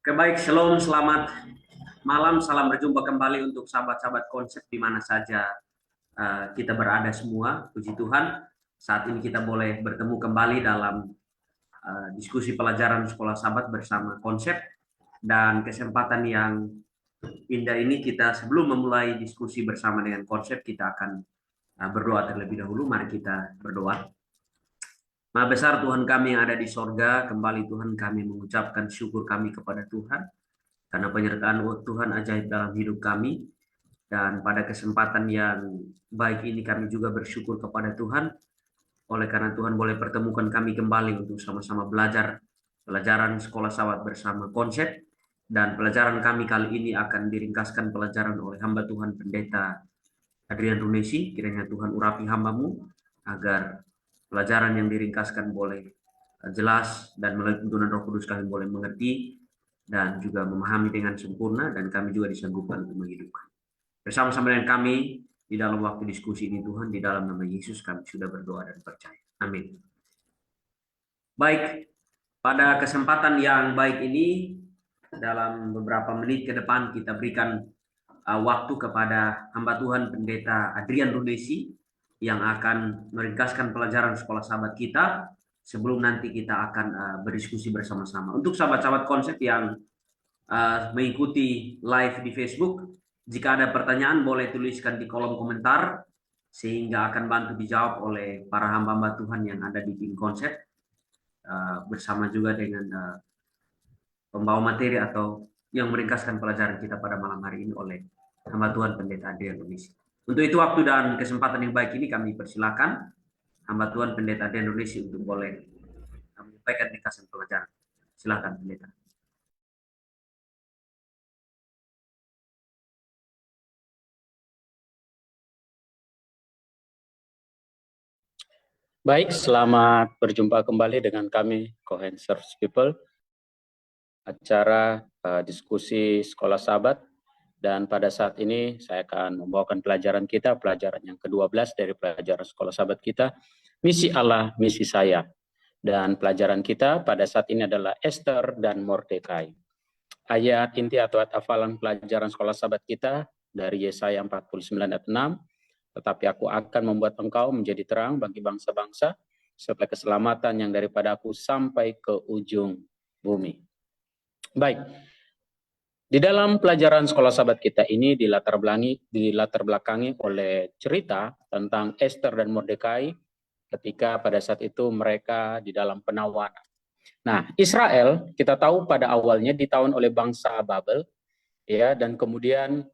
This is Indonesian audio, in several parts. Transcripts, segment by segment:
Baik, shalom, selamat malam, salam berjumpa kembali untuk sahabat-sahabat konsep di mana saja kita berada semua. Puji Tuhan, saat ini kita boleh bertemu kembali dalam diskusi pelajaran sekolah sahabat bersama konsep. Dan kesempatan yang indah ini kita sebelum memulai diskusi bersama dengan konsep, kita akan berdoa terlebih dahulu. Mari kita berdoa. Maha besar Tuhan kami yang ada di sorga, kembali Tuhan kami mengucapkan syukur kami kepada Tuhan karena penyertaan Tuhan ajaib dalam hidup kami. Dan pada kesempatan yang baik ini kami juga bersyukur kepada Tuhan oleh karena Tuhan boleh pertemukan kami kembali untuk sama-sama belajar pelajaran sekolah sahabat bersama konsep. Dan pelajaran kami kali ini akan diringkaskan pelajaran oleh hamba Tuhan Pendeta Adrian Runesi. Kiranya Tuhan urapi hambamu agar pelajaran yang diringkaskan boleh jelas dan melalui tuntunan Roh Kudus kami boleh mengerti dan juga memahami dengan sempurna, dan kami juga disanggupkan untuk menghidupkan. Bersama-sama dengan kami di dalam waktu diskusi ini Tuhan, di dalam nama Yesus kami sudah berdoa dan percaya. Amin. Baik, pada kesempatan yang baik ini, dalam beberapa menit ke depan kita berikan waktu kepada hamba Tuhan Pendeta Adrian Runesi yang akan meringkaskan pelajaran sekolah sahabat kita sebelum nanti kita akan berdiskusi bersama-sama. Untuk sahabat-sahabat konsep yang mengikuti live di Facebook, jika ada pertanyaan boleh tuliskan di kolom komentar sehingga akan bantu dijawab oleh para hamba-hamba Tuhan yang ada di tim konsep bersama juga dengan pembawa materi atau yang meringkaskan pelajaran kita pada malam hari ini oleh hamba Tuhan Pendeta Adrian Runesi. Untuk itu waktu dan kesempatan yang baik ini kami persilakan hamba Tuhan Pendeta Adrian Runesi untuk boleh menyampaikan ringkasan pelajaran. Silakan Pendeta. Baik, selamat berjumpa kembali dengan kami, Cohen Service People, acara diskusi sekolah sahabat. Dan pada saat ini saya akan membawakan pelajaran kita, pelajaran yang ke-12 dari pelajaran sekolah sahabat kita, Misi Allah, Misi Saya. Dan pelajaran kita pada saat ini adalah Esther dan Mordekai. Ayat inti atau ayat hafalan pelajaran sekolah sahabat kita dari Yesaya 49 ayat 6. Tetapi aku akan membuat engkau menjadi terang bagi bangsa-bangsa, supaya keselamatan yang daripada aku sampai ke ujung bumi. Baik, di dalam pelajaran sekolah sahabat kita ini dilatar belakangi oleh cerita tentang Esther dan Mordekai ketika pada saat itu mereka di dalam penawanan. Nah, Israel kita tahu pada awalnya ditawan oleh bangsa Babel, ya, dan kemudian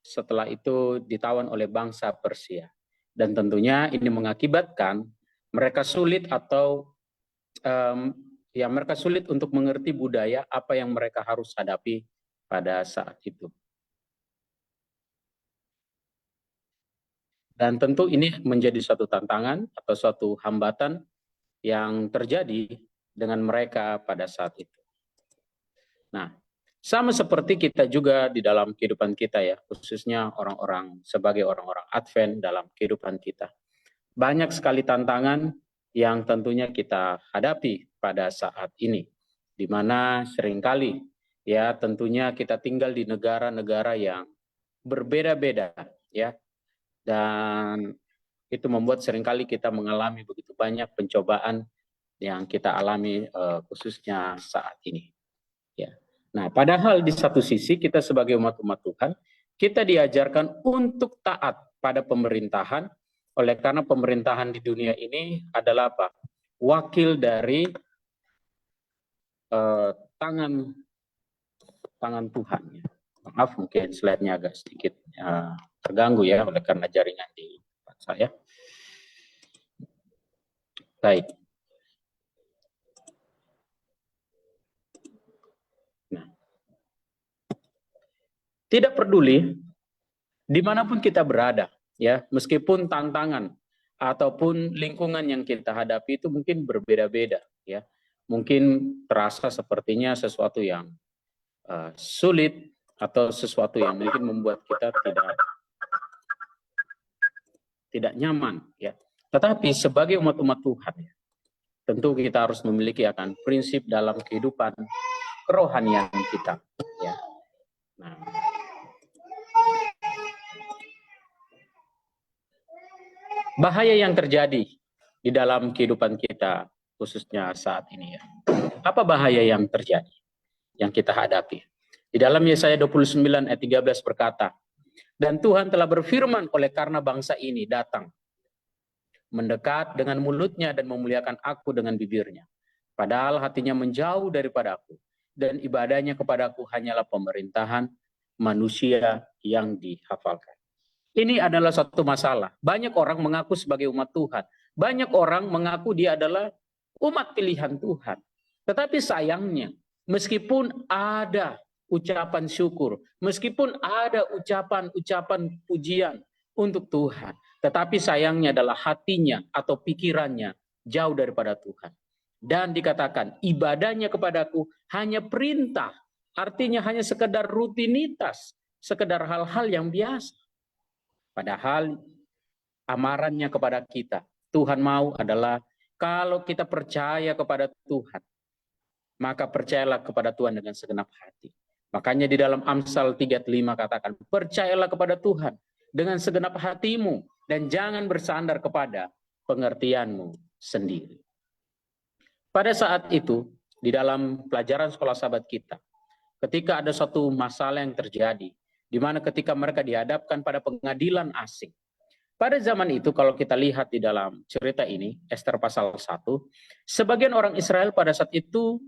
setelah itu ditawan oleh bangsa Persia. Dan tentunya ini mengakibatkan mereka sulit atau mereka sulit untuk mengerti budaya apa yang mereka harus hadapi pada saat itu. Dan tentu ini menjadi suatu tantangan atau suatu hambatan yang terjadi dengan mereka pada saat itu. Nah, sama seperti kita juga di dalam kehidupan kita ya, khususnya sebagai orang-orang Advent dalam kehidupan kita. Banyak sekali tantangan yang tentunya kita hadapi pada saat ini, di mana seringkali ya tentunya kita tinggal di negara-negara yang berbeda-beda ya, dan itu membuat seringkali kita mengalami begitu banyak pencobaan yang kita alami khususnya saat ini. Ya. Nah, padahal di satu sisi kita sebagai umat-umat Tuhan, kita diajarkan untuk taat pada pemerintahan, oleh karena pemerintahan di dunia ini adalah apa? Wakil dari tangan Tuhan. Maaf, mungkin slide-nya agak sedikit terganggu ya, oleh karena jaringan di tempat saya. Baik. Tidak peduli dimanapun kita berada, ya, meskipun tantangan ataupun lingkungan yang kita hadapi itu mungkin berbeda-beda, ya, mungkin terasa sepertinya sesuatu yang sulit atau sesuatu yang mungkin membuat kita tidak nyaman, ya. Tetapi sebagai umat-umat Tuhan, ya, tentu kita harus memiliki akan prinsip dalam kehidupan kerohanian kita. Ya. Nah, bahaya yang terjadi di dalam kehidupan kita, khususnya saat ini ya. Apa bahaya yang terjadi, yang kita hadapi? Di dalam Yesaya 29 ayat 13 berkata, dan Tuhan telah berfirman, oleh karena bangsa ini datang, mendekat dengan mulutnya dan memuliakan aku dengan bibirnya. Padahal hatinya menjauh daripada aku, dan ibadahnya kepadaku hanyalah pemerintahan manusia yang dihafalkan. Ini adalah satu masalah. Banyak orang mengaku sebagai umat Tuhan. Banyak orang mengaku dia adalah umat pilihan Tuhan. Tetapi sayangnya, meskipun ada ucapan syukur, meskipun ada ucapan-ucapan pujian untuk Tuhan, tetapi sayangnya adalah hatinya atau pikirannya jauh daripada Tuhan. Dan dikatakan ibadahnya kepadaku hanya perintah, artinya hanya sekedar rutinitas, sekedar hal-hal yang biasa. Padahal amarannya kepada kita, Tuhan mau adalah kalau kita percaya kepada Tuhan, maka percayalah kepada Tuhan dengan segenap hati. Makanya di dalam Amsal 3:5 katakan, percayalah kepada Tuhan dengan segenap hatimu dan jangan bersandar kepada pengertianmu sendiri. Pada saat itu, di dalam pelajaran sekolah sahabat kita, ketika ada suatu masalah yang terjadi, di mana ketika mereka dihadapkan pada pengadilan asing. Pada zaman itu kalau kita lihat di dalam cerita ini, Ester pasal 1, sebagian orang Israel pada saat itu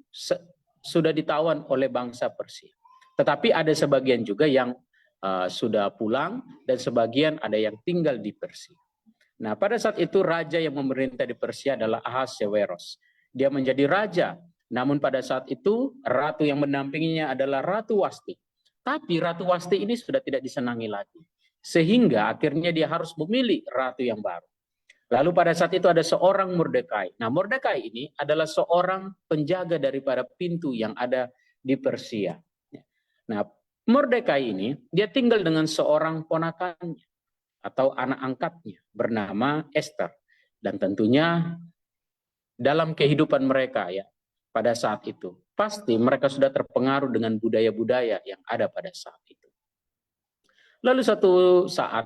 sudah ditawan oleh bangsa Persia. Tetapi ada sebagian juga yang sudah pulang dan sebagian ada yang tinggal di Persia. Nah, pada saat itu raja yang memerintah di Persia adalah Ahasveros. Dia menjadi raja. Namun pada saat itu ratu yang mendampinginya adalah Ratu Wasti. Tapi Ratu Wasti ini sudah tidak disenangi lagi. Sehingga akhirnya dia harus memilih ratu yang baru. Lalu pada saat itu ada seorang Mordekai. Nah, Mordekai ini adalah seorang penjaga daripada pintu yang ada di Persia. Nah, Mordekai ini dia tinggal dengan seorang ponakannya atau anak angkatnya bernama Ester. Dan tentunya dalam kehidupan mereka ya pada saat itu pasti mereka sudah terpengaruh dengan budaya-budaya yang ada pada saat itu. Lalu satu saat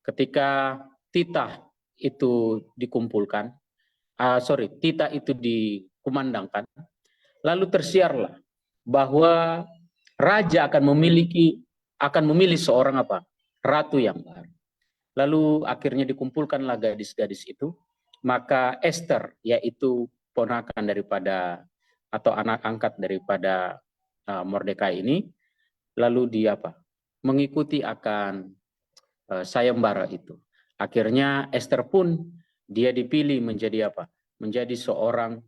ketika titah itu dikumpulkan, titah itu dikumandangkan, lalu tersiarlah bahwa raja akan memilih seorang ratu yang baru. Lalu akhirnya dikumpulkanlah gadis-gadis itu, maka Ester yaitu ponakan daripada atau anak angkat daripada Mordekai ini, lalu dia mengikuti akan sayembara itu. Akhirnya Ester pun dia dipilih menjadi menjadi seorang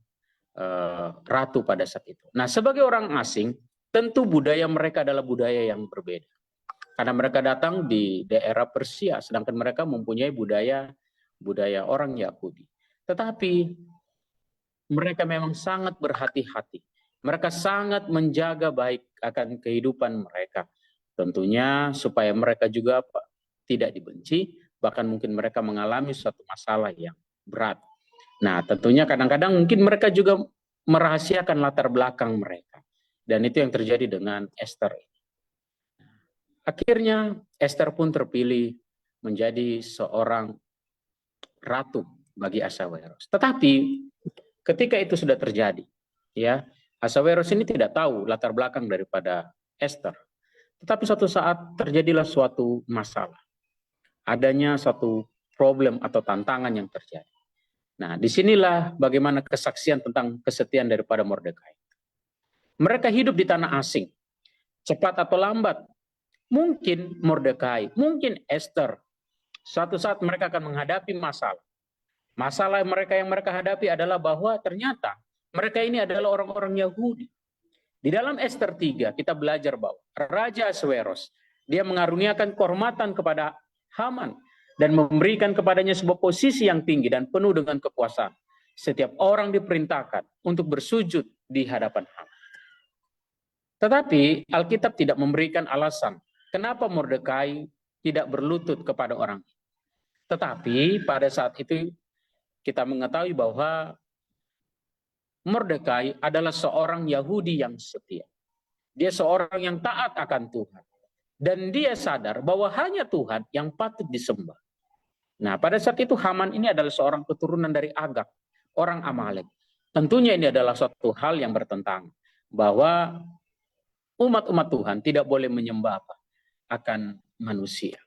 ratu pada saat itu. Nah, sebagai orang asing, tentu budaya mereka adalah budaya yang berbeda. Karena mereka datang di daerah Persia, sedangkan mereka mempunyai budaya orang Yahudi. Tetapi mereka memang sangat berhati-hati. Mereka sangat menjaga baik akan kehidupan mereka. Tentunya supaya mereka juga tidak dibenci, bahkan mungkin mereka mengalami suatu masalah yang berat. Nah, tentunya kadang-kadang mungkin mereka juga merahasiakan latar belakang mereka. Dan itu yang terjadi dengan Ester. Akhirnya Ester pun terpilih menjadi seorang ratu bagi Ahasveros. Tetapi ketika itu sudah terjadi, ya, Ahasveros ini tidak tahu latar belakang daripada Ester. Tetapi suatu saat terjadilah suatu masalah. Adanya suatu problem atau tantangan yang terjadi. Nah, disinilah bagaimana kesaksian tentang kesetiaan daripada Mordekai. Mereka hidup di tanah asing. Cepat atau lambat, mungkin Mordekai, mungkin Ester, suatu saat mereka akan menghadapi masalah. Masalah mereka yang mereka hadapi adalah bahwa ternyata mereka ini adalah orang-orang Yahudi. Di dalam Ester 3 kita belajar bahwa Raja Ahasveros dia mengaruniakan kehormatan kepada Haman dan memberikan kepadanya sebuah posisi yang tinggi dan penuh dengan kekuasaan. Setiap orang diperintahkan untuk bersujud di hadapan Haman. Tetapi Alkitab tidak memberikan alasan kenapa Mordekai tidak berlutut kepada orang. Tetapi pada saat itu kita mengetahui bahwa Mordekai adalah seorang Yahudi yang setia. Dia seorang yang taat akan Tuhan. Dan dia sadar bahwa hanya Tuhan yang patut disembah. Nah, pada saat itu Haman ini adalah seorang keturunan dari Agag, orang Amalek. Tentunya ini adalah suatu hal yang bertentangan. Bahwa umat-umat Tuhan tidak boleh menyembah akan manusia.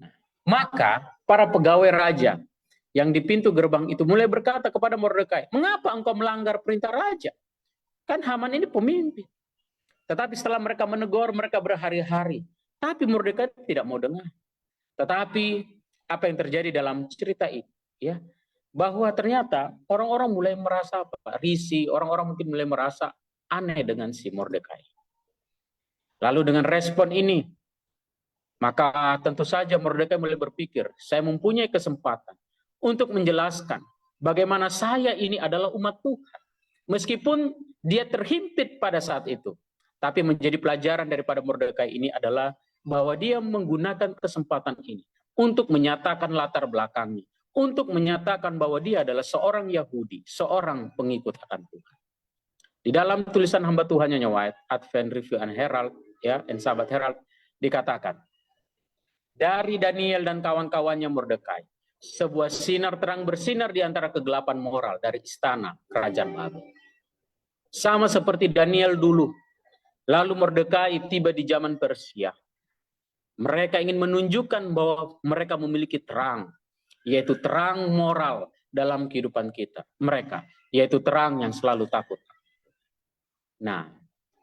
Nah, maka para pegawai raja yang di pintu gerbang itu mulai berkata kepada Mordekai, "Mengapa engkau melanggar perintah raja? Kan Haman ini pemimpin." Tetapi setelah mereka menegur, mereka berhari-hari. Tapi Mordekai tidak mau dengar. Tetapi apa yang terjadi dalam cerita ini? Ya, bahwa ternyata orang-orang mulai merasa risih, orang-orang mungkin mulai merasa aneh dengan si Mordekai. Lalu dengan respon ini, maka tentu saja Mordekai mulai berpikir, saya mempunyai kesempatan untuk menjelaskan bagaimana saya ini adalah umat Tuhan. Meskipun dia terhimpit pada saat itu, tapi menjadi pelajaran daripada Mordekai ini adalah bahwa dia menggunakan kesempatan ini untuk menyatakan latar belakangnya, untuk menyatakan bahwa dia adalah seorang Yahudi, seorang pengikut akan Tuhan. Di dalam tulisan hamba Tuhan Nyonya White, Advent Review and Herald, ya, and Sabat Herald, dikatakan, dari Daniel dan kawan-kawannya Mordekai, sebuah sinar terang bersinar di antara kegelapan moral dari istana kerajaan Babel. Sama seperti Daniel dulu, lalu Mordekai tiba di zaman Persia. Mereka ingin menunjukkan bahwa mereka memiliki terang, yaitu terang moral dalam kehidupan kita. Mereka, yaitu terang yang selalu takut. Nah,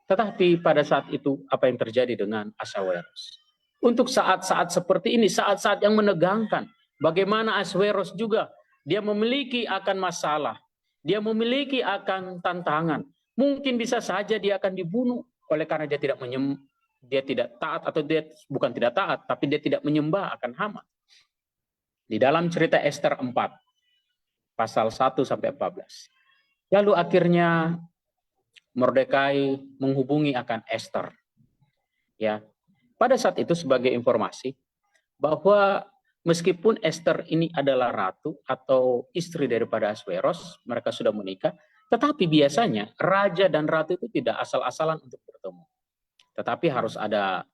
tetapi pada saat itu apa yang terjadi dengan Ahasuerus? Untuk saat-saat seperti ini, saat-saat yang menegangkan, bagaimana Ahasuerus juga dia memiliki akan masalah, dia memiliki akan tantangan. Mungkin bisa saja dia akan dibunuh oleh karena dia tidak taat, atau dia bukan tidak taat, tapi dia tidak menyembah akan Haman. Di dalam cerita Ester 4 pasal 1 sampai 14. Lalu akhirnya Mordekai menghubungi akan Ester. Ya. Pada saat itu sebagai informasi bahwa meskipun Ester ini adalah ratu atau istri daripada Ahasuerus, mereka sudah menikah, tetapi biasanya raja dan ratu itu tidak asal-asalan untuk bertemu. Tetapi harus ada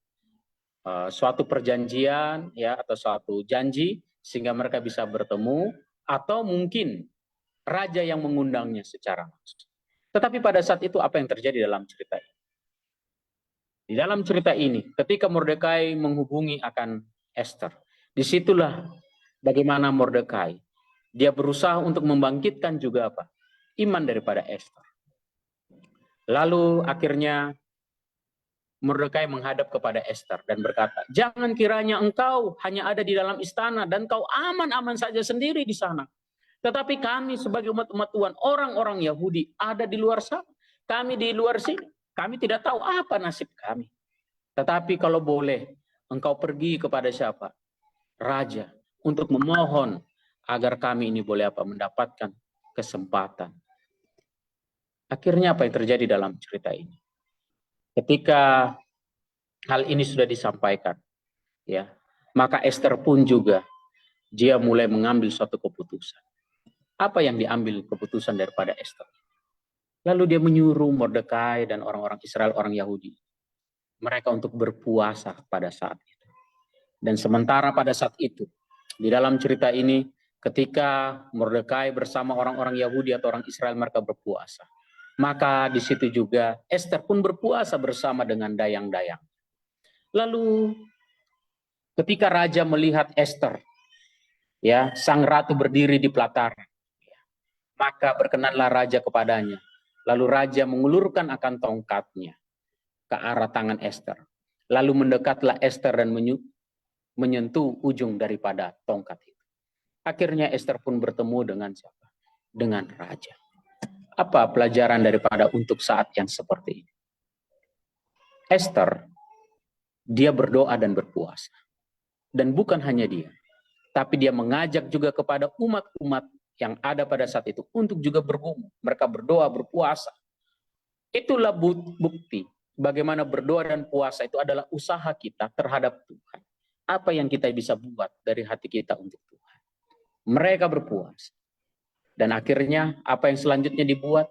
suatu perjanjian, ya, atau suatu janji sehingga mereka bisa bertemu, atau mungkin raja yang mengundangnya secara langsung. Tetapi pada saat itu apa yang terjadi dalam cerita ini? Di dalam cerita ini, ketika Mordekai menghubungi akan Ester, disitulah bagaimana Mordekai dia berusaha untuk membangkitkan juga iman daripada Ester. Lalu akhirnya Mordekai menghadap kepada Ester dan berkata, jangan kiranya engkau hanya ada di dalam istana dan kau aman-aman saja sendiri di sana. Tetapi kami sebagai umat-umat Tuhan, orang-orang Yahudi ada di luar sana. Kami di luar sini. Kami tidak tahu apa nasib kami. Tetapi kalau boleh, engkau pergi kepada siapa? Raja. Untuk memohon agar kami ini boleh mendapatkan kesempatan. Akhirnya apa yang terjadi dalam cerita ini? Ketika hal ini sudah disampaikan, ya, maka Ester pun juga dia mulai mengambil suatu keputusan. Apa yang diambil keputusan daripada Ester? Lalu dia menyuruh Mordekai dan orang-orang Israel, orang Yahudi, mereka untuk berpuasa pada saat itu. Dan sementara pada saat itu, di dalam cerita ini, ketika Mordekai bersama orang-orang Yahudi atau orang Israel mereka berpuasa, maka di situ juga Ester pun berpuasa bersama dengan dayang-dayang. Lalu ketika raja melihat Ester, ya, sang ratu berdiri di pelataran, maka berkenanlah raja kepadanya. Lalu raja mengulurkan akan tongkatnya ke arah tangan Ester. Lalu mendekatlah Ester dan menyentuh ujung daripada tongkat itu. Akhirnya Ester pun bertemu dengan siapa? Dengan raja. Apa pelajaran daripada untuk saat yang seperti ini? Ester, dia berdoa dan berpuasa. Dan bukan hanya dia, tapi dia mengajak juga kepada umat-umat yang ada pada saat itu untuk juga bergumul. Mereka berdoa, berpuasa. Itulah bukti bagaimana berdoa dan puasa itu adalah usaha kita terhadap Tuhan. Apa yang kita bisa buat dari hati kita untuk Tuhan. Mereka berpuasa. Dan akhirnya apa yang selanjutnya dibuat?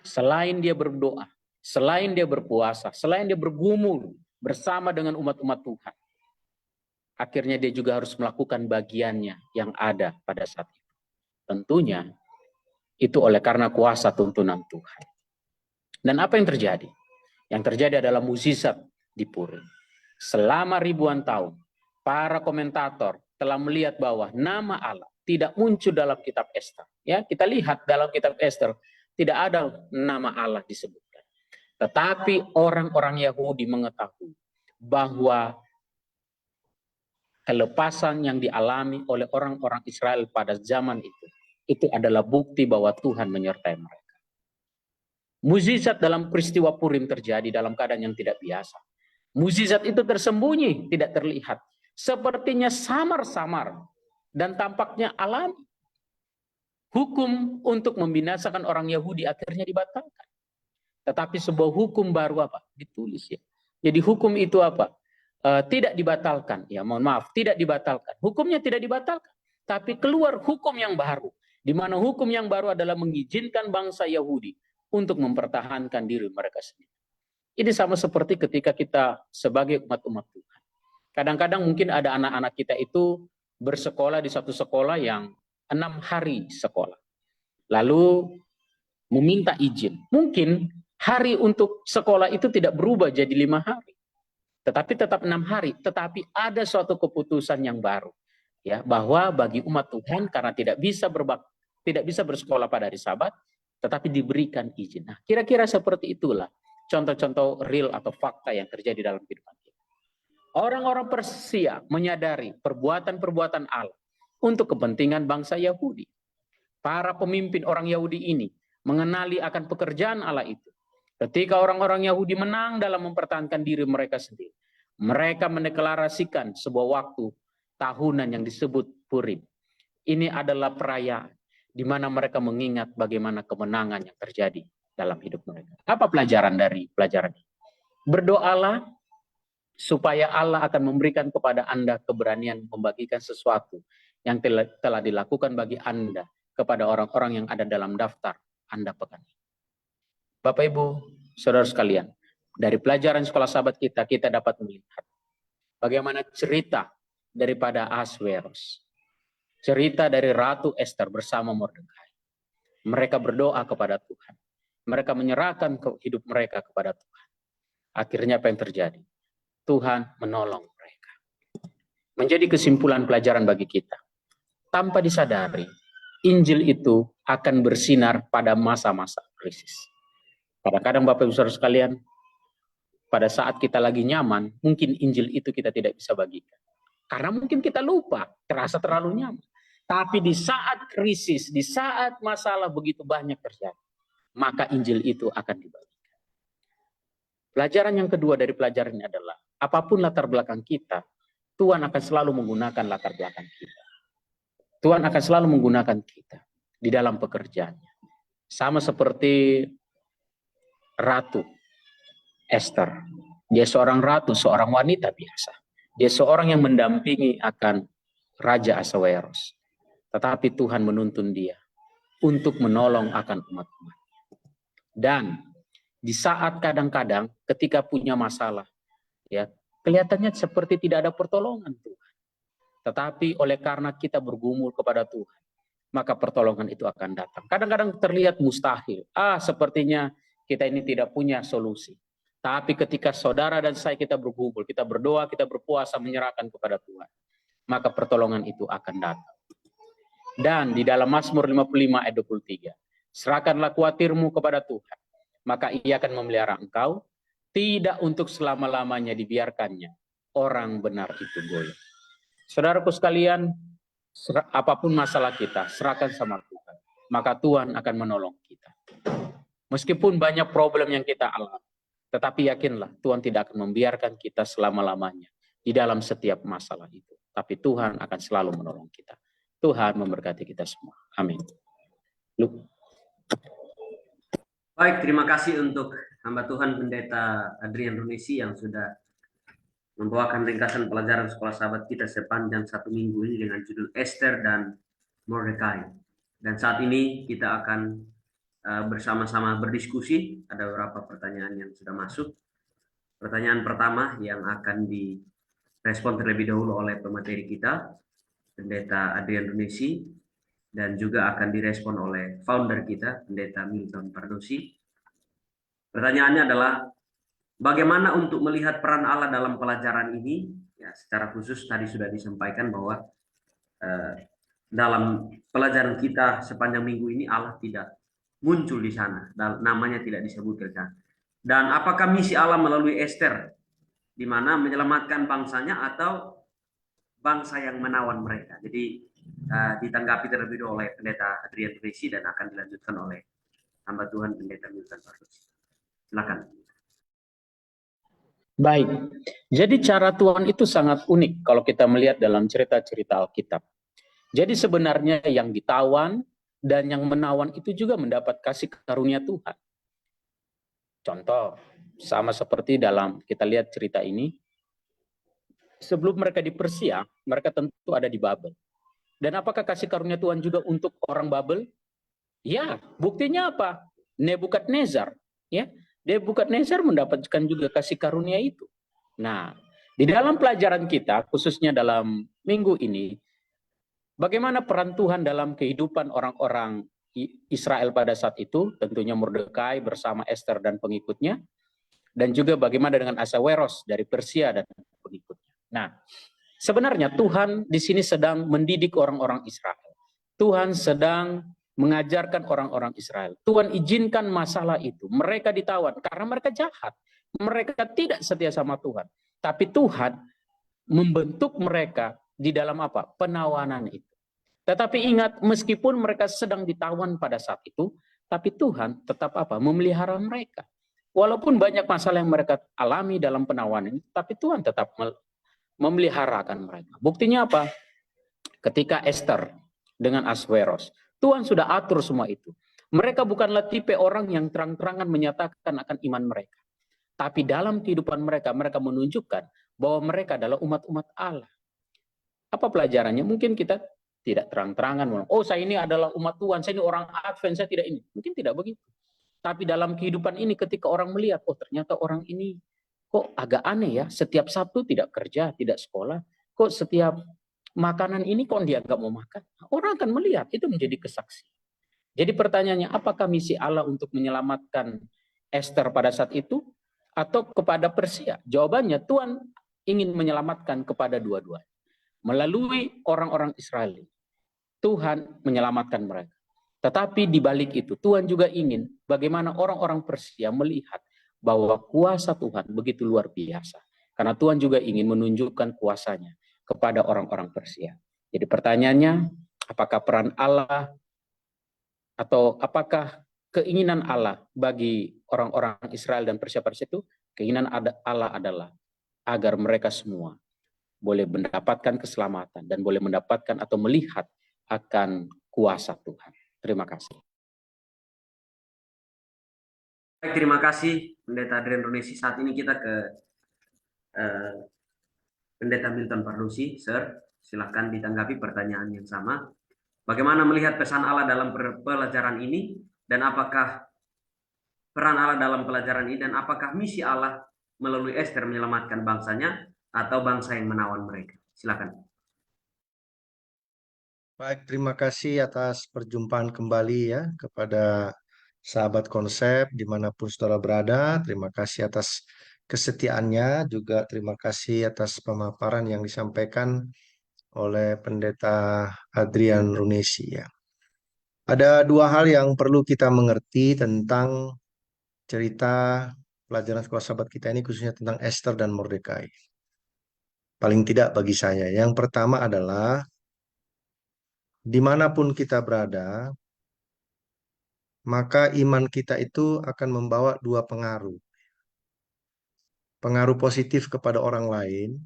Selain dia berdoa, selain dia berpuasa, selain dia bergumul bersama dengan umat-umat Tuhan, akhirnya dia juga harus melakukan bagiannya yang ada pada saat itu. Tentunya itu oleh karena kuasa tuntunan Tuhan. Dan apa yang terjadi? Yang terjadi adalah mukjizat di Purim. Selama ribuan tahun, para komentator telah melihat bahwa nama Allah tidak muncul dalam kitab Ester. Ya, kita lihat dalam kitab Ester tidak ada nama Allah disebutkan. Tetapi orang-orang Yahudi mengetahui bahwa kelepasan yang dialami oleh orang-orang Israel pada zaman itu adalah bukti bahwa Tuhan menyertai mereka. Mukjizat dalam peristiwa Purim terjadi dalam keadaan yang tidak biasa. Mukjizat itu tersembunyi, tidak terlihat. Sepertinya samar-samar dan tampaknya alami. Hukum untuk membinasakan orang Yahudi akhirnya dibatalkan. Tetapi sebuah hukum baru apa? Ditulis ya. Jadi hukum itu apa? Tidak dibatalkan. Ya, mohon maaf, tidak dibatalkan. Hukumnya tidak dibatalkan. Tapi keluar hukum yang baru. Di mana hukum yang baru adalah mengizinkan bangsa Yahudi untuk mempertahankan diri mereka sendiri. Ini sama seperti ketika kita sebagai umat-umat Tuhan. Kadang-kadang mungkin ada anak-anak kita itu bersekolah di satu sekolah yang 6 hari sekolah. Lalu meminta izin. Mungkin hari untuk sekolah itu tidak berubah jadi 5 hari. Tetapi tetap 6 hari. Tetapi ada suatu keputusan yang baru. Ya, bahwa bagi umat Tuhan karena tidak bisa bersekolah pada hari Sabat, tetapi diberikan izin. Nah, kira-kira seperti itulah contoh-contoh real atau fakta yang terjadi dalam kehidupan kita. Orang-orang Persia menyadari perbuatan-perbuatan Allah untuk kepentingan bangsa Yahudi. Para pemimpin orang Yahudi ini mengenali akan pekerjaan Allah itu. Ketika orang-orang Yahudi menang dalam mempertahankan diri mereka sendiri, mereka mendeklarasikan sebuah waktu tahunan yang disebut Purim. Ini adalah perayaan di mana mereka mengingat bagaimana kemenangan yang terjadi dalam hidup mereka. Apa pelajaran dari pelajaran ini? Berdoalah supaya Allah akan memberikan kepada Anda keberanian membagikan sesuatu yang telah dilakukan bagi Anda kepada orang-orang yang ada dalam daftar Anda pekan ini. Bapak Ibu, saudara sekalian, dari pelajaran sekolah sahabat kita dapat melihat bagaimana cerita daripada Ahasveros. Cerita dari Ratu Ester bersama Mordekai. Mereka berdoa kepada Tuhan. Mereka menyerahkan hidup mereka kepada Tuhan. Akhirnya apa yang terjadi? Tuhan menolong mereka. Menjadi kesimpulan pelajaran bagi kita. Tanpa disadari, Injil itu akan bersinar pada masa-masa krisis. Kadang-kadang Bapak Ibu Saudara sekalian, pada saat kita lagi nyaman, mungkin Injil itu kita tidak bisa bagikan. Karena mungkin kita lupa, terasa terlalu nyaman. Tapi di saat krisis, di saat masalah begitu banyak terjadi, maka Injil itu akan dibagikan. Pelajaran yang kedua dari pelajaran ini adalah, apapun latar belakang kita, Tuhan akan selalu menggunakan latar belakang kita. Tuhan akan selalu menggunakan kita di dalam pekerjaannya. Sama seperti Ratu Ester. Dia seorang ratu, seorang wanita biasa. Dia seorang yang mendampingi akan Raja Ahasveros. Tetapi Tuhan menuntun dia untuk menolong akan umat-umat. Dan di saat kadang-kadang ketika punya masalah, ya kelihatannya seperti tidak ada pertolongan Tuhan. Tetapi oleh karena kita bergumul kepada Tuhan, maka pertolongan itu akan datang. Kadang-kadang terlihat mustahil. Sepertinya kita ini tidak punya solusi. Tapi ketika saudara dan saya kita bergumul, kita berdoa, kita berpuasa, menyerahkan kepada Tuhan, maka pertolongan itu akan datang. Dan di dalam Mazmur 55 ayat 23, serahkanlah khawatirmu kepada Tuhan, maka Ia akan memelihara engkau, tidak untuk selama-lamanya dibiarkannya orang benar itu goyah. Saudaraku sekalian, apapun masalah kita, serahkan sama Tuhan, maka Tuhan akan menolong kita. Meskipun banyak problem yang kita alami, tetapi yakinlah Tuhan tidak akan membiarkan kita selama-lamanya di dalam setiap masalah itu. Tapi Tuhan akan selalu menolong kita. Tuhan memberkati kita semua. Amin. Baik, terima kasih untuk hamba Tuhan Pendeta Adrian Runisi yang sudah membawakan ringkasan pelajaran sekolah sahabat kita sepanjang 1 minggu ini dengan judul Ester dan Mordekai. Dan saat ini kita akan bersama-sama berdiskusi. Ada beberapa pertanyaan yang sudah masuk. Pertanyaan pertama yang akan direspon terlebih dahulu oleh pemateri kita, Pendeta Adrian Runesi, dan juga akan direspon oleh founder kita, Pendeta Milton Pardosi. Pertanyaannya adalah, bagaimana untuk melihat peran Allah dalam pelajaran ini? Ya, secara khusus tadi sudah disampaikan bahwa dalam pelajaran kita sepanjang minggu ini Allah tidak muncul di sana, dan namanya tidak disebutkan. Dan apakah misi Allah melalui Esther, di mana menyelamatkan bangsanya atau bangsa yang menawan mereka? Jadi ditanggapi terlebih dahulu oleh Pendeta Adrian Runesi dan akan dilanjutkan oleh hamba Tuhan Pendeta Milton Pardosi. Silakan. Baik, jadi cara Tuhan itu sangat unik kalau kita melihat dalam cerita-cerita Alkitab. Jadi sebenarnya yang ditawan dan yang menawan itu juga mendapat kasih karunia Tuhan. Contoh, sama seperti dalam kita lihat cerita ini, sebelum mereka di Persia, mereka tentu ada di Babel. Dan apakah kasih karunia Tuhan juga untuk orang Babel? Ya, buktinya apa? Nebukadnezar, ya. Nebukadnezar mendapatkan juga kasih karunia itu. Nah, di dalam pelajaran kita, khususnya dalam minggu ini, bagaimana peran Tuhan dalam kehidupan orang-orang Israel pada saat itu, tentunya Mordekai bersama Esther dan pengikutnya, dan juga bagaimana dengan Ahasweros dari Persia dan pengikutnya. Nah, sebenarnya Tuhan di sini sedang mendidik orang-orang Israel. Tuhan sedang mengajarkan orang-orang Israel. Tuhan izinkan masalah itu. Mereka ditawan karena mereka jahat. Mereka tidak setia sama Tuhan. Tapi Tuhan membentuk mereka di dalam apa? Penawanan itu. Tetapi ingat, meskipun mereka sedang ditawan pada saat itu, tapi Tuhan tetap apa? Memelihara mereka. Walaupun banyak masalah yang mereka alami dalam penawanan, tapi Tuhan tetap memeliharakan mereka. Buktinya apa? Ketika Esther dengan Ahasweros, Tuhan sudah atur semua itu. Mereka bukanlah tipe orang yang terang-terangan menyatakan akan iman mereka. Tapi dalam kehidupan mereka, mereka menunjukkan bahwa mereka adalah umat-umat Allah. Apa pelajarannya? Mungkin kita tidak terang-terangan, oh saya ini adalah umat Tuhan, saya ini orang Advent, saya tidak ini. Mungkin tidak begitu. Tapi dalam kehidupan ini ketika orang melihat, oh ternyata orang ini kok agak aneh ya, setiap Sabtu tidak kerja, tidak sekolah, kok setiap makanan ini kok dia nggak mau makan. Orang akan melihat, itu menjadi kesaksian. Jadi pertanyaannya, apakah misi Allah untuk menyelamatkan Esther pada saat itu atau kepada Persia? Jawabannya, Tuhan ingin menyelamatkan kepada dua-duanya. Melalui orang-orang Israel, Tuhan menyelamatkan mereka. Tetapi di balik itu, Tuhan juga ingin bagaimana orang-orang Persia melihat bahwa kuasa Tuhan begitu luar biasa. Karena Tuhan juga ingin menunjukkan kuasanya kepada orang-orang Persia. Jadi pertanyaannya, apakah peran Allah atau apakah keinginan Allah bagi orang-orang Israel dan Persia itu? Keinginan Allah adalah agar mereka semua boleh mendapatkan keselamatan dan boleh mendapatkan atau melihat akan kuasa Tuhan. Terima kasih. Baik, terima kasih Pendeta Adrian Runesi. Saat ini kita ke Pendeta Milton Pardosi. Sir, silahkan ditanggapi pertanyaan yang sama. Bagaimana melihat pesan Allah dalam pelajaran ini, dan apakah peran Allah dalam pelajaran ini, dan apakah misi Allah melalui Esther menyelamatkan bangsanya atau bangsa yang menawan mereka? Silakan. Baik, terima kasih atas perjumpaan kembali ya kepada sahabat konsep dimanapun saudara berada. Terima kasih atas kesetiaannya, juga terima kasih atas pemaparan yang disampaikan oleh Pendeta Adrian Runesi ya. Ada dua hal yang perlu kita mengerti tentang cerita pelajaran sekolah sahabat kita ini, khususnya tentang Esther dan Mordekai. Paling tidak bagi saya. Yang pertama adalah dimanapun kita berada, maka iman kita itu akan membawa dua pengaruh. Pengaruh positif kepada orang lain,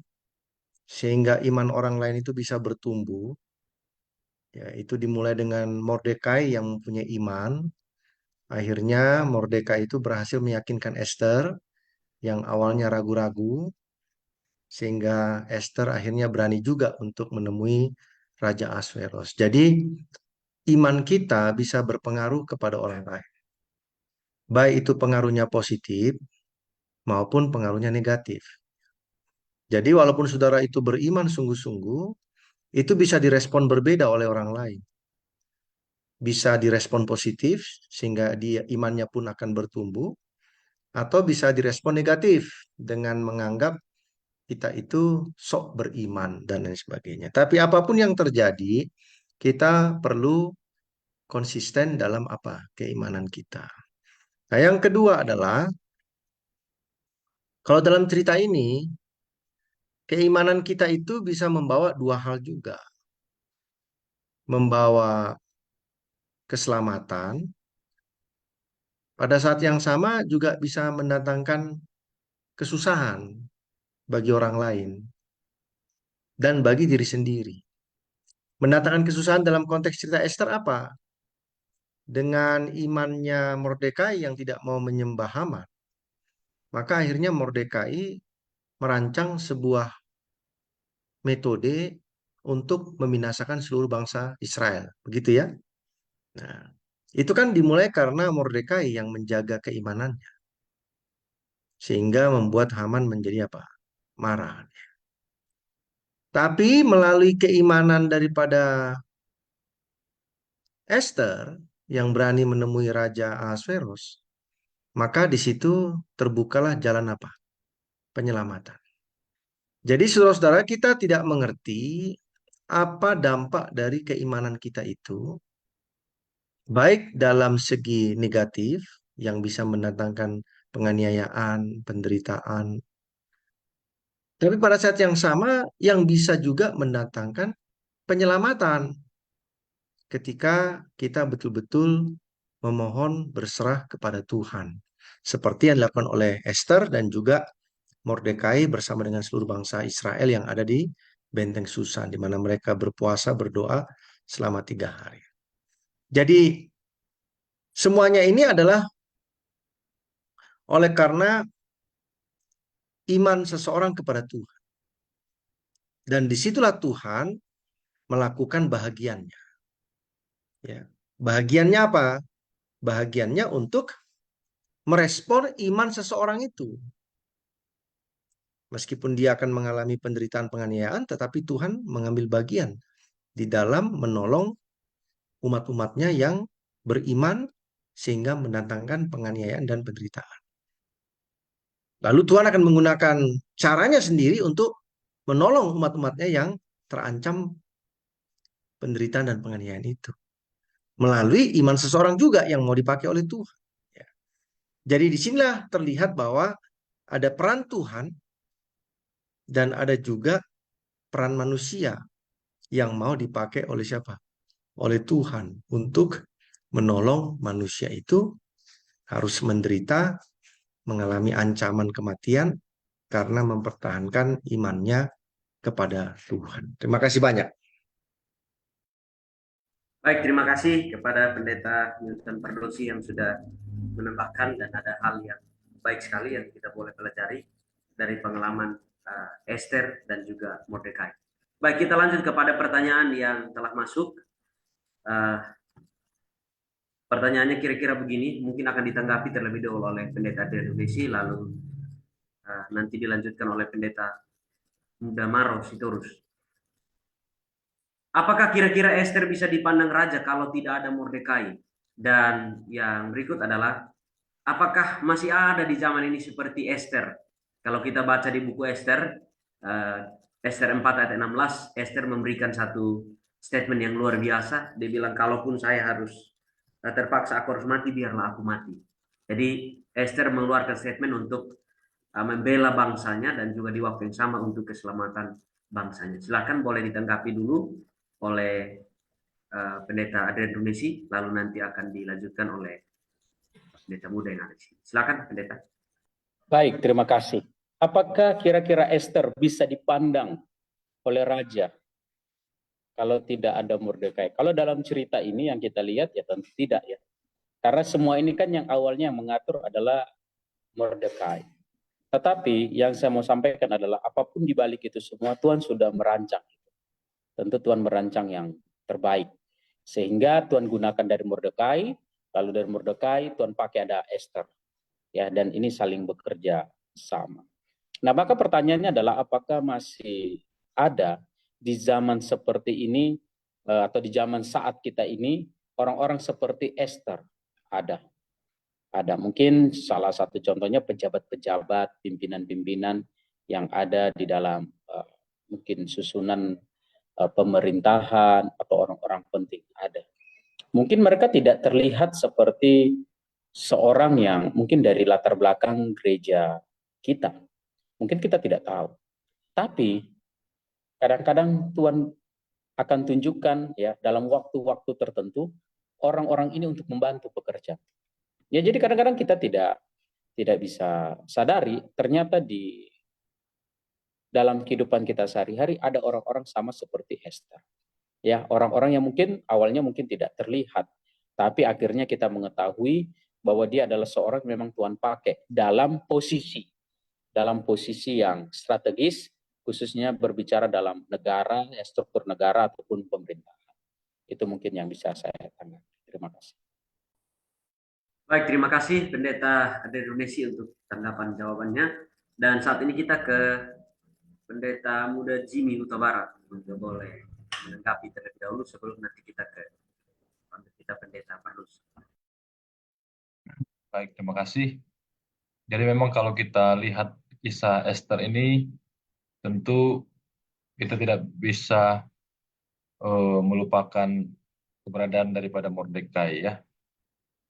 sehingga iman orang lain itu bisa bertumbuh. Ya, itu dimulai dengan Mordekai yang punya iman. Akhirnya Mordekai itu berhasil meyakinkan Esther yang awalnya ragu-ragu, sehingga Esther akhirnya berani juga untuk menemui Raja Ahasweros. Jadi iman kita bisa berpengaruh kepada orang lain. Baik itu pengaruhnya positif maupun pengaruhnya negatif. Jadi walaupun saudara itu beriman sungguh-sungguh, itu bisa direspon berbeda oleh orang lain. Bisa direspon positif sehingga dia imannya pun akan bertumbuh, atau bisa direspon negatif dengan menganggap kita itu sok beriman dan lain sebagainya. Tapi apapun yang terjadi, kita perlu konsisten dalam apa? Keimanan kita. Nah, yang kedua adalah kalau dalam cerita ini keimanan kita itu bisa membawa dua hal juga. Membawa keselamatan, pada saat yang sama juga bisa mendatangkan kesusahan bagi orang lain dan bagi diri sendiri. Mendatangkan kesusahan dalam konteks cerita Esther apa? Dengan imannya Mordekai yang tidak mau menyembah Haman, maka akhirnya Mordekai merancang sebuah metode untuk membinasakan seluruh bangsa Israel. Begitu ya? Nah, itu kan dimulai karena Mordekai yang menjaga keimanannya. Sehingga membuat Haman menjadi apa? Marah. Tapi melalui keimanan daripada Esther yang berani menemui Raja Ahasveros, maka di situ terbukalah jalan apa? Penyelamatan. Jadi saudara-saudara, kita tidak mengerti apa dampak dari keimanan kita itu, baik dalam segi negatif yang bisa mendatangkan penganiayaan, penderitaan, tapi pada saat yang sama yang bisa juga mendatangkan penyelamatan ketika kita betul-betul memohon berserah kepada Tuhan. Seperti yang dilakukan oleh Esther dan juga Mordekai bersama dengan seluruh bangsa Israel yang ada di Benteng Susan, di mana mereka berpuasa, berdoa selama 3 hari. Jadi semuanya ini adalah oleh karena iman seseorang kepada Tuhan. Dan disitulah Tuhan melakukan bahagiannya. Ya. Bahagiannya apa? Bahagiannya untuk merespon iman seseorang itu. Meskipun dia akan mengalami penderitaan penganiayaan, tetapi Tuhan mengambil bagian di dalam menolong umat-umatnya yang beriman sehingga mendatangkan penganiayaan dan penderitaan. Lalu Tuhan akan menggunakan caranya sendiri untuk menolong umat-umatnya yang terancam penderitaan dan penganiayaan itu. Melalui iman seseorang juga yang mau dipakai oleh Tuhan. Ya. Jadi disinilah terlihat bahwa ada peran Tuhan dan ada juga peran manusia yang mau dipakai oleh siapa? Oleh Tuhan untuk menolong manusia itu harus menderita, mengalami ancaman kematian karena mempertahankan imannya kepada Tuhan. Terima kasih banyak. Baik, terima kasih kepada Pendeta Newton Pardosi yang sudah menambahkan, dan ada hal yang baik sekali yang kita boleh pelajari dari pengalaman Esther dan juga Mordekai. Baik, kita lanjut kepada pertanyaan yang telah masuk. Pertanyaannya kira-kira begini, mungkin akan ditanggapi terlebih dahulu oleh Pendeta Dedovesi, lalu nanti dilanjutkan oleh Pendeta Muda Maro Sitorus. Apakah kira-kira Esther bisa dipandang raja kalau tidak ada Mordekai? Dan yang berikut adalah, apakah masih ada di zaman ini seperti Esther? Kalau kita baca di buku Esther, Esther 4 ayat 16, Esther memberikan satu statement yang luar biasa. Dia bilang, kalaupun saya harus terpaksa aku harus mati, biarlah aku mati. Jadi Esther mengeluarkan statement untuk membela bangsanya dan juga di waktu yang sama untuk keselamatan bangsanya. Silakan boleh ditanggapi dulu oleh Pendeta Adrian Runesi, lalu nanti akan dilanjutkan oleh Pendeta Muda yang ada di sini. Silakan Pendeta. Baik, terima kasih. Apakah kira-kira Esther bisa dipandang oleh raja kalau tidak ada Mordekai? Kalau dalam cerita ini yang kita lihat ya tentu tidak ya. Karena semua ini kan yang awalnya mengatur adalah Mordekai. Tetapi yang saya mau sampaikan adalah apapun di balik itu semua Tuhan sudah merancang. Tentu Tuhan merancang yang terbaik. Sehingga Tuhan gunakan dari Mordekai, lalu dari Mordekai Tuhan pakai ada Esther. Ya, dan ini saling bekerja sama. Nah, maka pertanyaannya adalah apakah masih ada di zaman seperti ini atau di zaman saat kita ini orang-orang seperti Esther? Ada. Mungkin salah satu contohnya pejabat-pejabat, pimpinan-pimpinan yang ada di dalam mungkin susunan pemerintahan atau orang-orang penting ada. Mungkin mereka tidak terlihat seperti seorang yang mungkin dari latar belakang gereja kita. Mungkin kita tidak tahu. Tapi kadang-kadang Tuhan akan tunjukkan ya dalam waktu-waktu tertentu orang-orang ini untuk membantu pekerja. Ya, jadi kadang-kadang kita tidak bisa sadari ternyata di dalam kehidupan kita sehari-hari ada orang-orang sama seperti Esther. Ya, orang-orang yang mungkin awalnya mungkin tidak terlihat, tapi akhirnya kita mengetahui bahwa dia adalah seorang yang memang Tuhan pakai dalam posisi yang strategis, khususnya berbicara dalam negara, struktur negara ataupun pemerintahan. Itu mungkin yang bisa saya tanggapi. Terima kasih. Baik, terima kasih Pendeta Adedonesi untuk tanggapan jawabannya. Dan saat ini kita ke Pendeta Muda Jimmy Huta Barat untuk boleh menanggapi terlebih dahulu sebelum nanti kita ke Pendeta Parlus. Baik, terima kasih. Jadi memang kalau kita lihat kisah Esther ini, tentu kita tidak bisa melupakan keberadaan daripada Mordekai ya.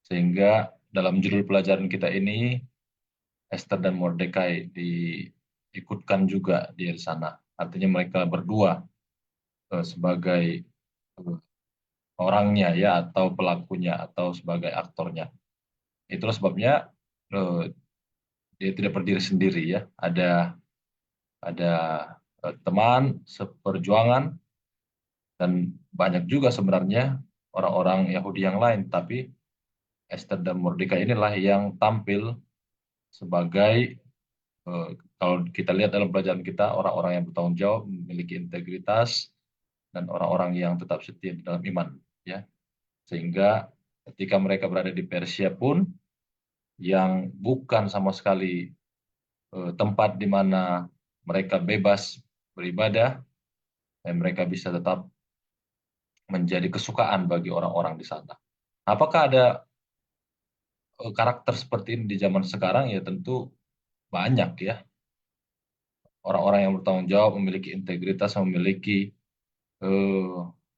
Sehingga dalam judul pelajaran kita ini, Esther dan Mordekai diikutkan juga di sana. Artinya mereka berdua sebagai orangnya ya, atau pelakunya, atau sebagai aktornya. Itulah sebabnya dia tidak berdiri sendiri ya. Ada teman seperjuangan dan banyak juga sebenarnya orang-orang Yahudi yang lain, tapi Esther dan Mordekai inilah yang tampil sebagai kalau kita lihat dalam pelajaran kita orang-orang yang bertanggung jawab, memiliki integritas dan orang-orang yang tetap setia di dalam iman ya. Sehingga ketika mereka berada di Persia pun yang bukan sama sekali tempat di mana mereka bebas beribadah, dan mereka bisa tetap menjadi kesukaan bagi orang-orang di sana. Apakah ada karakter seperti ini di zaman sekarang? Ya tentu banyak ya. Orang-orang yang bertanggung jawab, memiliki integritas, memiliki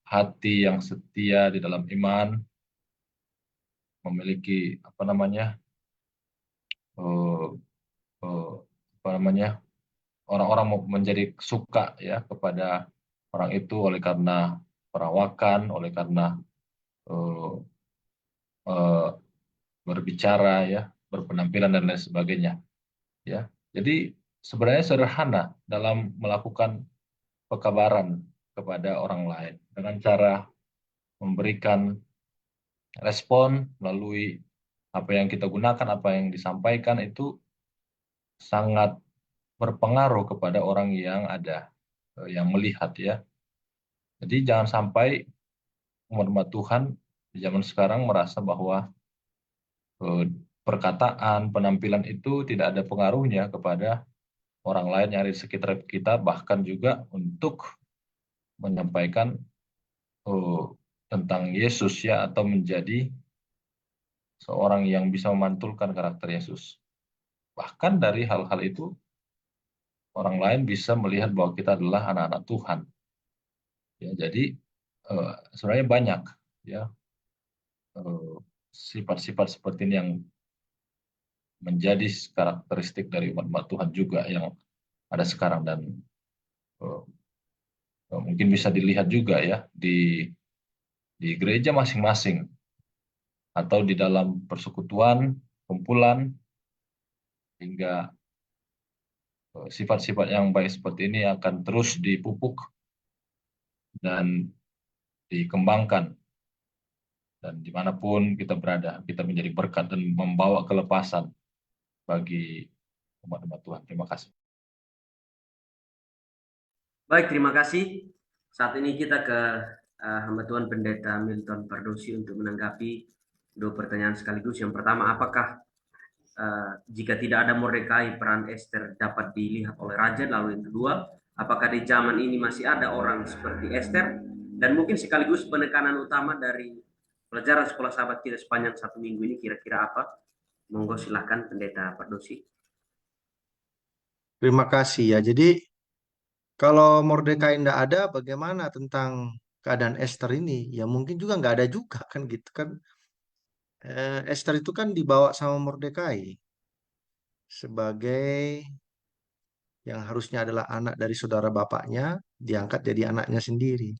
hati yang setia di dalam iman, memiliki orang-orang menjadi suka ya kepada orang itu oleh karena perawakan, oleh karena berbicara ya, berpenampilan dan lain sebagainya ya. Jadi sebenarnya sederhana dalam melakukan pekabaran kepada orang lain dengan cara memberikan respon melalui apa yang kita gunakan, apa yang disampaikan itu sangat berpengaruh kepada orang yang ada, yang melihat ya. Jadi jangan sampai umat Tuhan di zaman sekarang merasa bahwa perkataan, penampilan itu tidak ada pengaruhnya kepada orang lain yang ada di sekitar kita, bahkan juga untuk menyampaikan tentang Yesus ya, atau menjadi seorang yang bisa memantulkan karakter Yesus. Bahkan dari hal-hal itu, orang lain bisa melihat bahwa kita adalah anak-anak Tuhan. Ya, jadi sebenarnya banyak ya sifat-sifat seperti ini yang menjadi karakteristik dari umat Tuhan juga yang ada sekarang, dan mungkin bisa dilihat juga ya di gereja masing-masing atau di dalam persekutuan, kumpulan, hingga sifat-sifat yang baik seperti ini akan terus dipupuk dan dikembangkan. Dan dimanapun kita berada, kita menjadi berkat dan membawa kelepasan bagi umat-umat Tuhan. Terima kasih. Baik, terima kasih. Saat ini kita ke hamba Tuhan Pendeta Milton Pardosi untuk menanggapi dua pertanyaan sekaligus. Yang pertama, apakah jika tidak ada Mordekai, peran Esther dapat dilihat oleh raja? Lalu yang kedua, apakah di zaman ini masih ada orang seperti Esther? Dan mungkin sekaligus penekanan utama dari pelajaran sekolah sahabat kita sepanjang 1 minggu ini kira-kira apa? Monggo silakan Pendeta Pardosi. Terima kasih ya. Jadi kalau Mordekai tidak ada, bagaimana tentang keadaan Esther ini? Ya mungkin juga nggak ada juga kan gitu kan. Esther itu kan dibawa sama Mordekai sebagai yang harusnya adalah anak dari saudara bapaknya, diangkat jadi anaknya sendiri.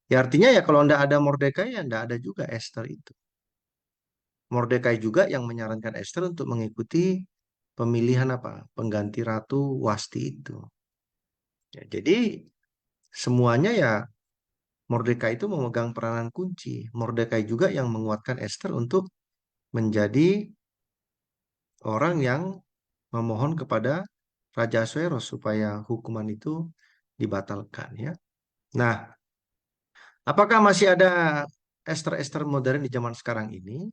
Ya artinya ya kalau tidak ada Mordekai, ya tidak ada juga Esther itu. Mordekai juga yang menyarankan Esther untuk mengikuti pemilihan apa? Pengganti Ratu Wasti itu. Ya, jadi semuanya ya Mordekai itu memegang peranan kunci. Mordekai juga yang menguatkan Esther untuk menjadi orang yang memohon kepada Raja Ahasuerus supaya hukuman itu dibatalkan ya. Nah, apakah masih ada Esther-Esther modern di zaman sekarang ini?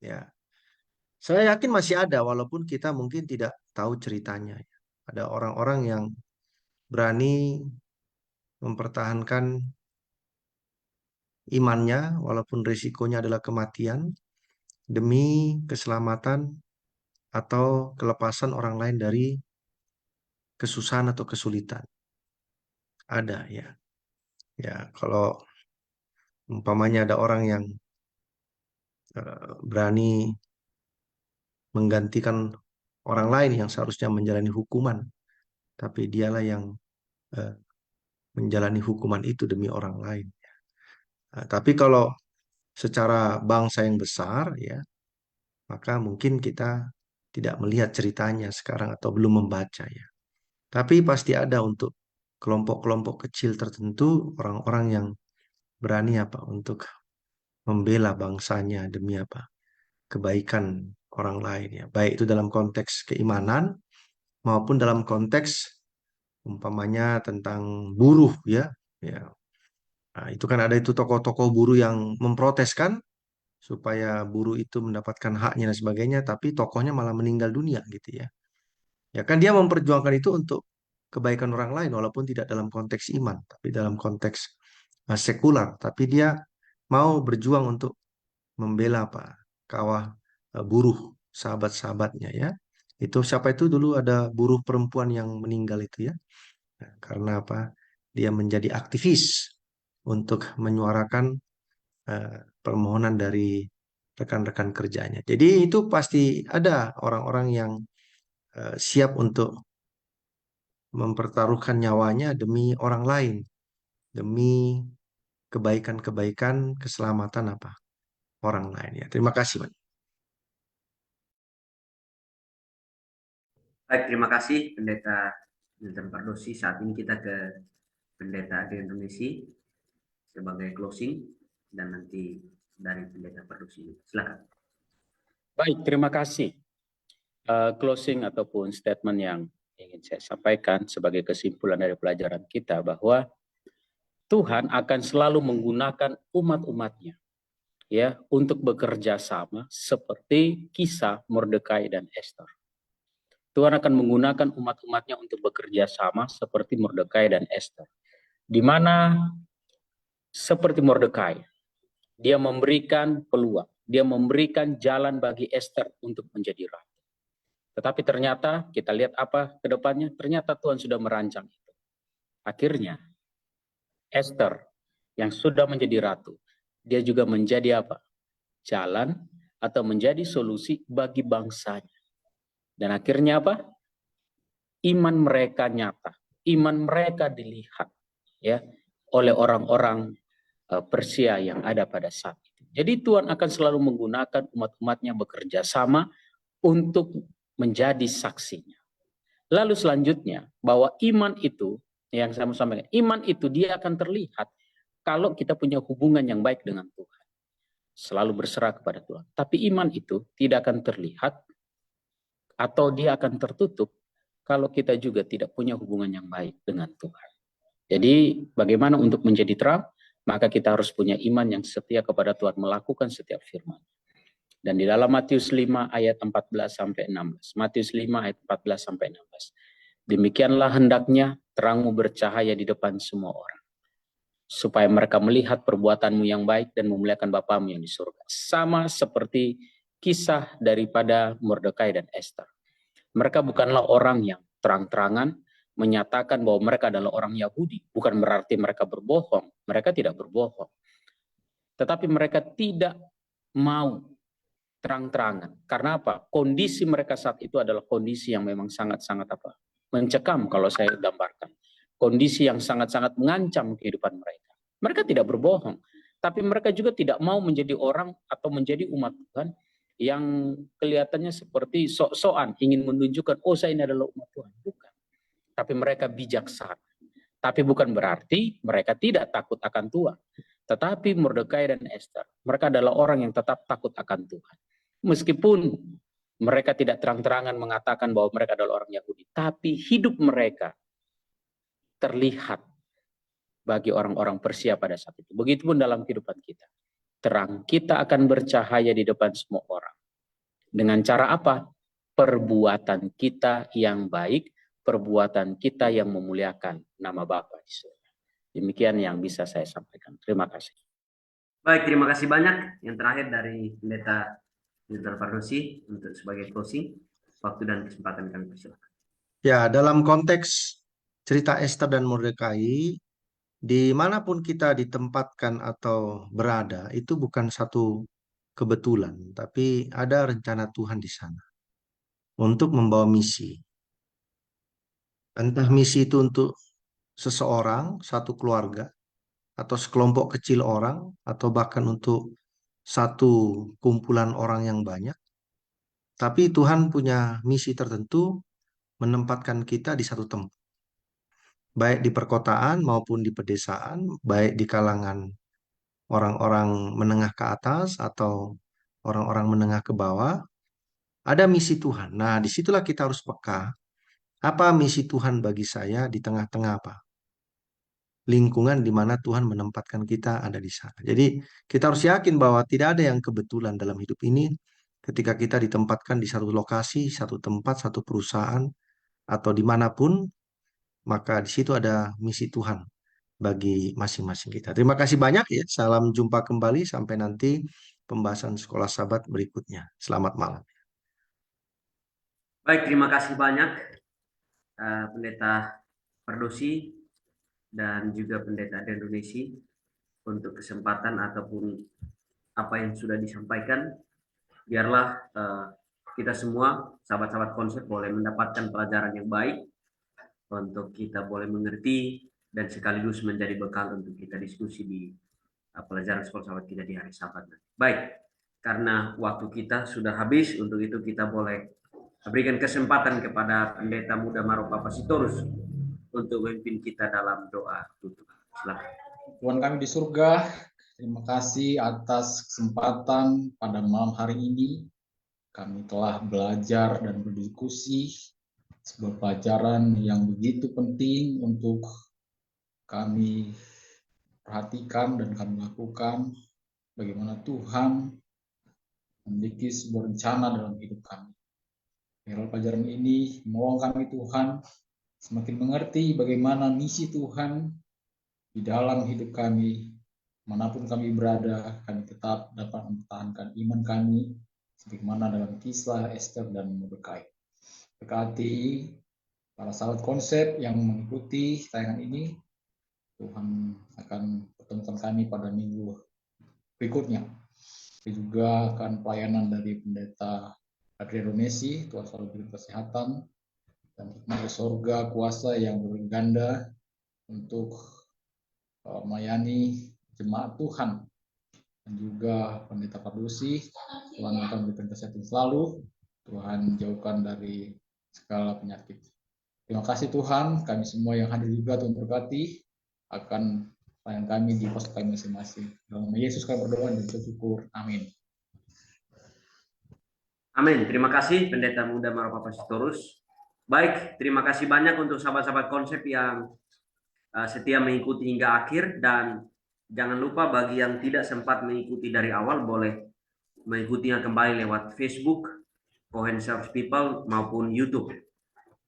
Ya, saya yakin masih ada walaupun kita mungkin tidak tahu ceritanya. Ada orang-orang yang berani mempertahankan imannya walaupun risikonya adalah kematian demi keselamatan atau kelepasan orang lain dari kesusahan atau kesulitan. Ada ya. Ya, kalau umpamanya ada orang yang berani menggantikan orang lain yang seharusnya menjalani hukuman, tapi dialah yang eh, menjalani hukuman itu demi orang lain. Nah, tapi kalau secara bangsa yang besar ya, maka mungkin kita tidak melihat ceritanya sekarang atau belum membaca ya. Tapi pasti ada untuk kelompok-kelompok kecil tertentu orang-orang yang berani apa untuk membela bangsanya demi apa? Kebaikan orang lain ya. Baik itu dalam konteks keimanan maupun dalam konteks umpamanya tentang buruh ya. Ya. Nah, itu kan ada itu tokoh-tokoh buruh yang memprotes kan supaya buruh itu mendapatkan haknya dan sebagainya, tapi tokohnya malah meninggal dunia gitu ya. Ya kan dia memperjuangkan itu untuk kebaikan orang lain walaupun tidak dalam konteks iman, tapi dalam konteks sekular, tapi dia mau berjuang untuk membela apa? Kawah buruh sahabat-sahabatnya ya. Itu siapa itu dulu ada buruh perempuan yang meninggal itu ya. Nah, karena apa? Dia menjadi aktivis untuk menyuarakan permohonan dari rekan-rekan kerjanya. Jadi itu pasti ada orang-orang yang siap untuk mempertaruhkan nyawanya demi orang lain, demi kebaikan-kebaikan, keselamatan apa orang lain ya. Terima kasih, Pak. Baik, terima kasih Pendeta Milton Pardosi. Saat ini kita ke Pendeta Adrian Remisi sebagai closing dan nanti dari Pendeta Pardosi. Silakan. Baik, terima kasih. Closing ataupun statement yang ingin saya sampaikan sebagai kesimpulan dari pelajaran kita bahwa Tuhan akan selalu menggunakan umat-umatnya ya untuk bekerja sama seperti kisah Mordekai dan Esther. Tuhan akan menggunakan umat-umatnya untuk bekerja sama seperti Mordekai dan Esther. Di mana seperti Mordekai, dia memberikan peluang, dia memberikan jalan bagi Esther untuk menjadi ratu. Tetapi ternyata kita lihat apa ke depannya, ternyata Tuhan sudah merancang itu. Akhirnya Esther yang sudah menjadi ratu, dia juga menjadi apa? Jalan atau menjadi solusi bagi bangsanya. Dan akhirnya apa? Iman mereka nyata, iman mereka dilihat ya oleh orang-orang Persia yang ada pada saat itu. Jadi Tuhan akan selalu menggunakan umat-umatnya bekerja sama untuk menjadi saksinya. Lalu selanjutnya bahwa iman itu yang saya mau sampaikan, iman itu dia akan terlihat kalau kita punya hubungan yang baik dengan Tuhan. Selalu berserah kepada Tuhan. Tapi iman itu tidak akan terlihat atau dia akan tertutup kalau kita juga tidak punya hubungan yang baik dengan Tuhan. Jadi bagaimana untuk menjadi terang? maka kita harus punya iman yang setia kepada Tuhan, melakukan setiap firman. Dan di dalam Matius 5 ayat 14 sampai 16. Matius 5 ayat 14 sampai 16. Demikianlah hendaknya terangmu bercahaya di depan semua orang, supaya mereka melihat perbuatanmu yang baik dan memuliakan Bapamu yang di surga. Sama seperti kisah daripada Mordekai dan Esther. Mereka bukanlah orang yang terang-terangan menyatakan bahwa mereka adalah orang Yahudi. Bukan berarti mereka berbohong. Mereka tidak berbohong. Tetapi mereka tidak mau terang-terangan. Karena apa? Kondisi mereka saat itu adalah kondisi yang memang sangat-sangat mencekam kalau saya gambarkan. Kondisi yang sangat-sangat mengancam kehidupan mereka. Mereka tidak berbohong. Tapi mereka juga tidak mau menjadi orang atau menjadi umat Tuhan yang kelihatannya seperti sok-sokan ingin menunjukkan, oh saya ini adalah umat Tuhan. Bukan. Tapi mereka bijaksana. Tapi bukan berarti mereka tidak takut akan Tuhan. Tetapi Mordekai dan Esther, mereka adalah orang yang tetap takut akan Tuhan. Meskipun mereka tidak terang-terangan mengatakan bahwa mereka adalah orang Yahudi, tapi hidup mereka terlihat bagi orang-orang Persia pada saat itu. Begitupun dalam kehidupan kita. Terang kita akan bercahaya di depan semua orang. Dengan cara apa? Perbuatan kita yang baik, perbuatan kita yang memuliakan nama Bapa di surga. Demikian yang bisa saya sampaikan. Terima kasih. Baik, terima kasih banyak. Yang terakhir dari Pendeta Dr. Pardosi untuk sebagai closing. Waktu dan kesempatan kami persilakan. Ya, dalam konteks cerita Esther dan Mordekai, dimanapun kita ditempatkan atau berada, itu bukan satu kebetulan, tapi ada rencana Tuhan di sana untuk membawa misi. Entah misi itu untuk seseorang, satu keluarga, atau sekelompok kecil orang, atau bahkan untuk satu kumpulan orang yang banyak. Tapi Tuhan punya misi tertentu menempatkan kita di satu tempat. Baik di perkotaan maupun di pedesaan, baik di kalangan orang-orang menengah ke atas atau orang-orang menengah ke bawah, ada misi Tuhan. Nah, disitulah kita harus peka. Apa misi Tuhan bagi saya di tengah-tengah apa? Lingkungan di mana Tuhan menempatkan kita ada di sana. Jadi kita harus yakin bahwa tidak ada yang kebetulan dalam hidup ini ketika kita ditempatkan di satu lokasi, satu tempat, satu perusahaan, atau dimanapun, maka di situ ada misi Tuhan bagi masing-masing kita. Terima kasih banyak ya. Salam jumpa kembali sampai nanti pembahasan sekolah sahabat berikutnya. Selamat malam. Baik, terima kasih banyak Pendeta Pardosi dan juga Pendeta Dendonesi untuk kesempatan ataupun apa yang sudah disampaikan. Biarlah kita semua, sahabat-sahabat konsep, boleh mendapatkan pelajaran yang baik untuk kita boleh mengerti dan sekaligus menjadi bekal untuk kita diskusi di pelajaran sekolah sahabat kita di hari Sabat. Baik, karena waktu kita sudah habis, untuk itu kita boleh berikan kesempatan kepada Pendeta Muda Maropa Pasitorus untuk memimpin kita dalam doa tutup. Silakan. Tuhan kami di surga, terima kasih atas kesempatan pada malam hari ini. Kami telah belajar dan berdiskusi sebuah pelajaran yang begitu penting untuk kami perhatikan dan kami lakukan. Bagaimana Tuhan memiliki sebuah rencana dalam hidup kami. Melalui pelajaran ini, menolong kami Tuhan semakin mengerti bagaimana misi Tuhan di dalam hidup kami. Manapun kami berada, kami tetap dapat mempertahankan iman kami sebagaimana dalam kisah Esther dan Mordekai. Berkati para sahabat konsep yang mengikuti tayangan ini, Tuhan akan pertemukan kami pada minggu berikutnya. Juga akan pelayanan dari Pendeta Adrianonesi, Tuhan selalu beri kesehatan dan hikmat surga kuasa yang berganda untuk melayani jemaat Tuhan. Dan juga Pendeta Pardosi, Tuhan akan memberikan kesehatan selalu, Tuhan jauhkan dari segala penyakit. Terima kasih Tuhan, kami semua yang hadir juga Tuhan berkati akan pelayan kami di pos kami masing-masing. Dalam nama Yesus kami berdoa dan bersyukur. Amin. Amin. Terima kasih Pendeta Muda Maropa Pasitorus. Baik, terima kasih banyak untuk sahabat-sahabat konsep yang setia mengikuti hingga akhir, dan Jangan lupa bagi yang tidak sempat mengikuti dari awal, boleh mengikutinya kembali lewat Facebook, Cohen Self People maupun YouTube,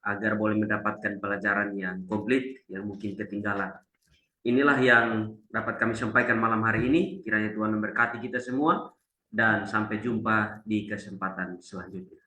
agar boleh mendapatkan pelajaran yang komplit yang mungkin ketinggalan. Inilah yang dapat kami sampaikan malam hari ini. Kiranya Tuhan memberkati kita semua dan sampai jumpa di kesempatan selanjutnya.